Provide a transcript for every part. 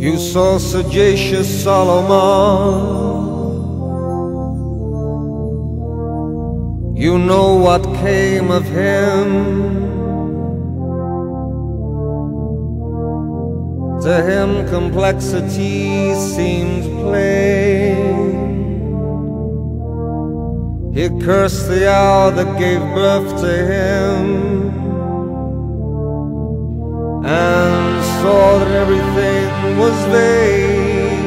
You saw sagacious Solomon. You know what came of him. To him complexity seemed plain. He cursed the hour that gave birth to him, and saw that everything was vain.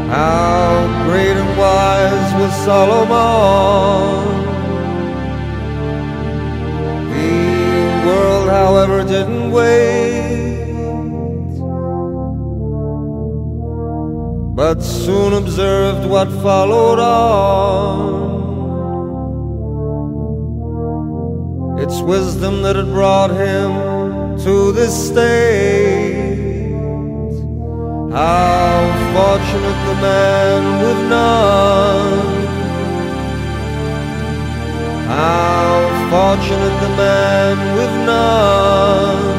How great and wise was Solomon. The world, however, didn't wait, but soon observed what followed on. It's wisdom that had brought him to this state. How fortunate the man with none. How fortunate the man with none.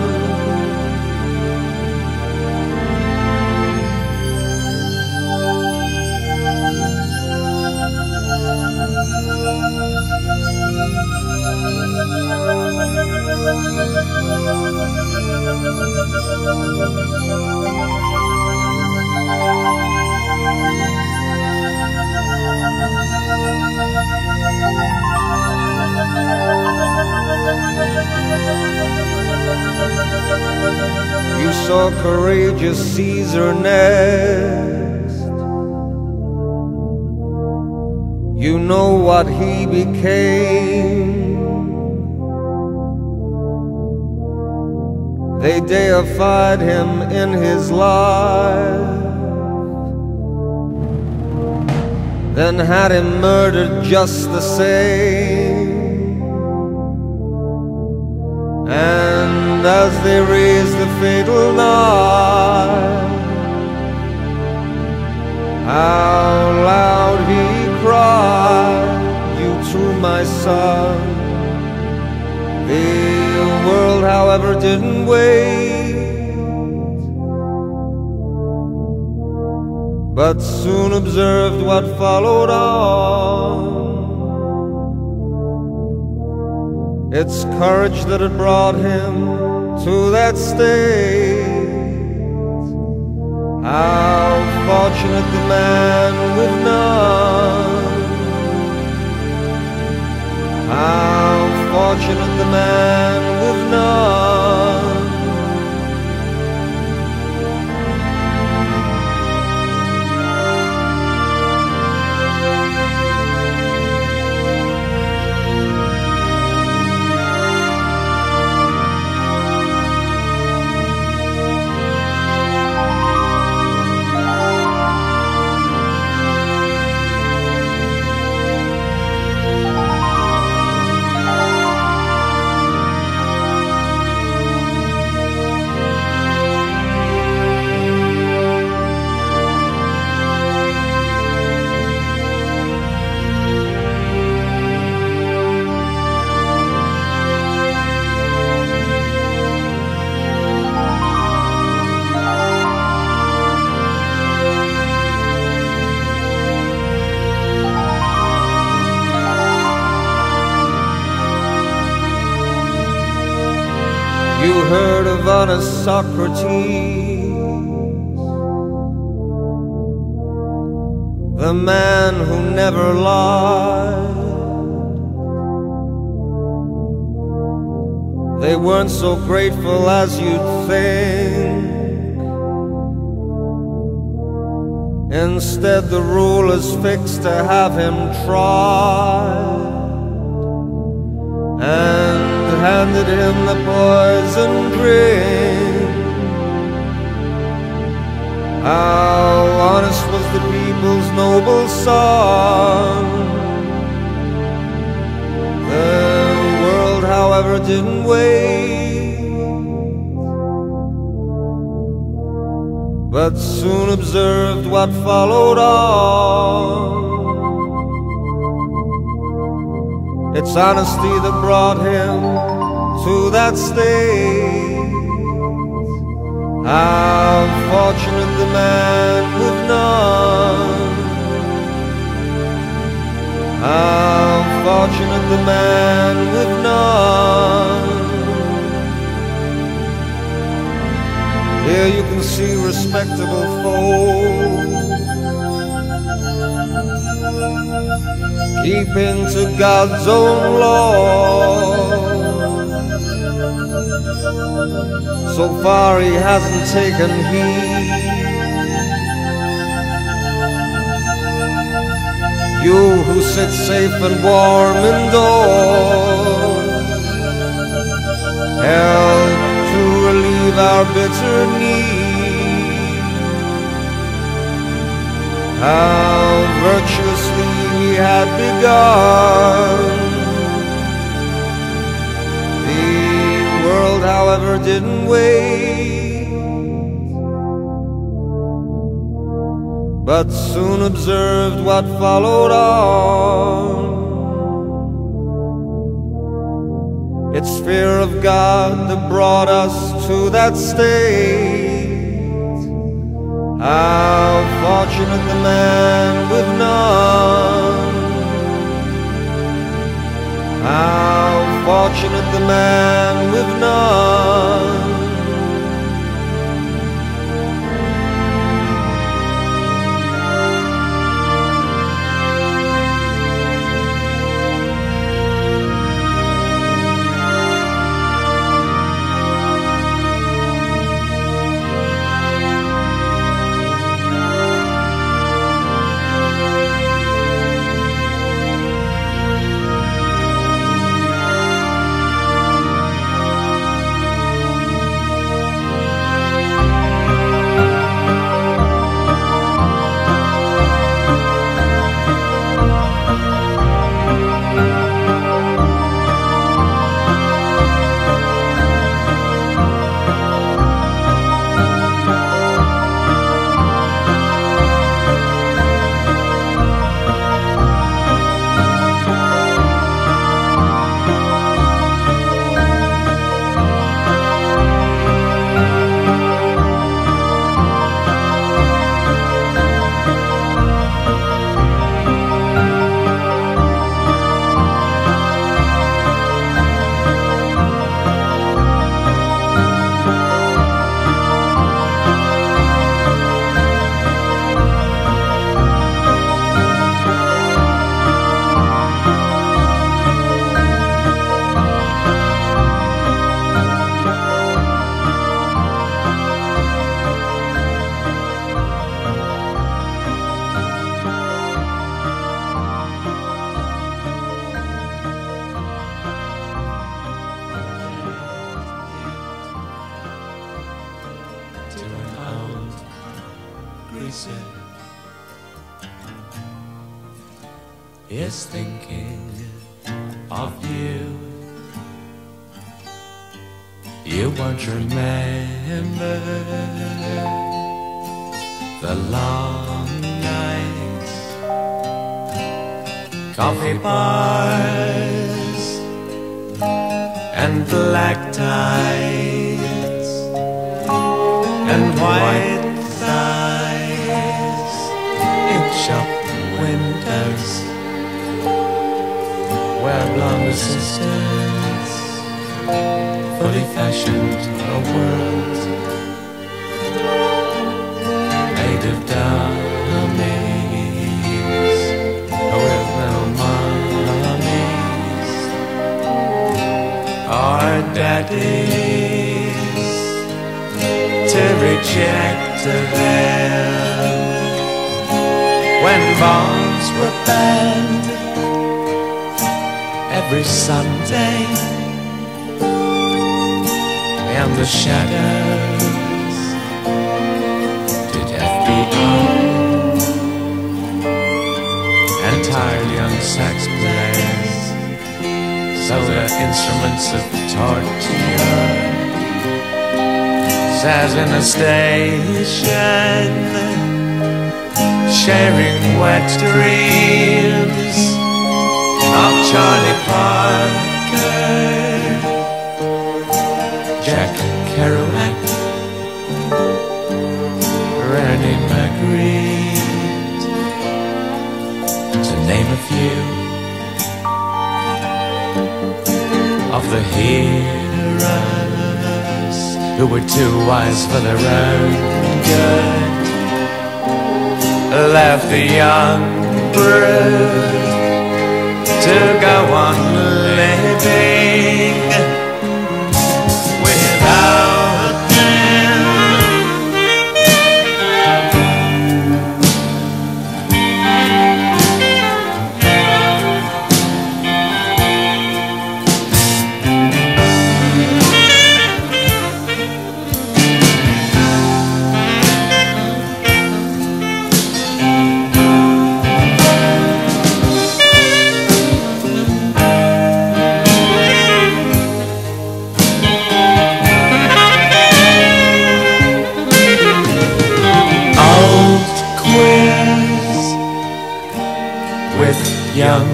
You saw courageous Caesar next. You know what he became. They deified him in his life, then had him murdered just the same. And as they raised the fatal knife, how loud he cried, "You too, my son." The world, however, didn't wait, but soon observed what followed on. It's courage that had brought him to that state. How fortunate the man with none. How fortunate the man with none. You heard of honest Socrates, the man who never lied. They weren't so grateful as you'd think. Instead, the rulers fixed to have him tried, and handed him the poison drink. How honest was the people's noble son. The world, however, didn't wait, but soon observed what followed on. It's honesty that brought him to that state. How fortunate the man with none. How fortunate the man with none. Here you can see respectable folk keeping to God's own law. So far he hasn't taken heed. You who sit safe and warm indoors, help to relieve our bitter need. How virtuously we had begun. The world, however, didn't wait, but soon observed what followed on. It's fear of God that brought us to that state. How fortunate the man with none. How fortunate the man with none. Is thinking of you. You won't remember the long nights, coffee bars, and black ties, and white thighs in shop windows, where blonde sisters fully fashioned a world made of dummies with no mummies or daddies to reject them when bombs were banned every Sunday, and the shadows did FBI and tired young sax players sold their instruments of torture, sat in a station sharing wet dreams of Charlie Parker, Jack Kerouac, Granny Magritte, to name a few of the heroes who were too wise for their own good, left the young brood to go on living without them. Young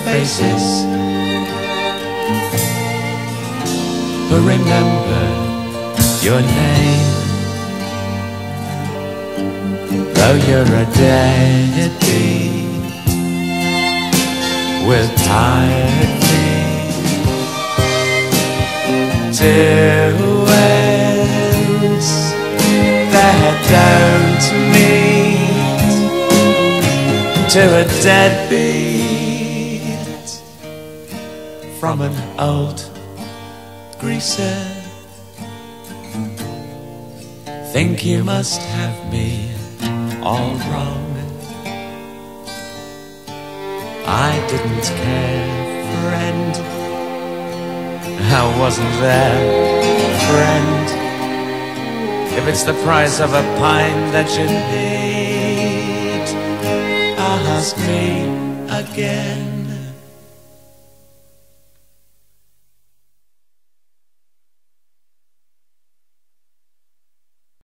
faces who remember your name, though you're a deadbeat with tired feet. Two ends that don't meet, to a deadbeat from an old greaser. Think you must have me all wrong. I didn't care, friend. I wasn't there, friend. If it's the price of a pint that you need, ask me again.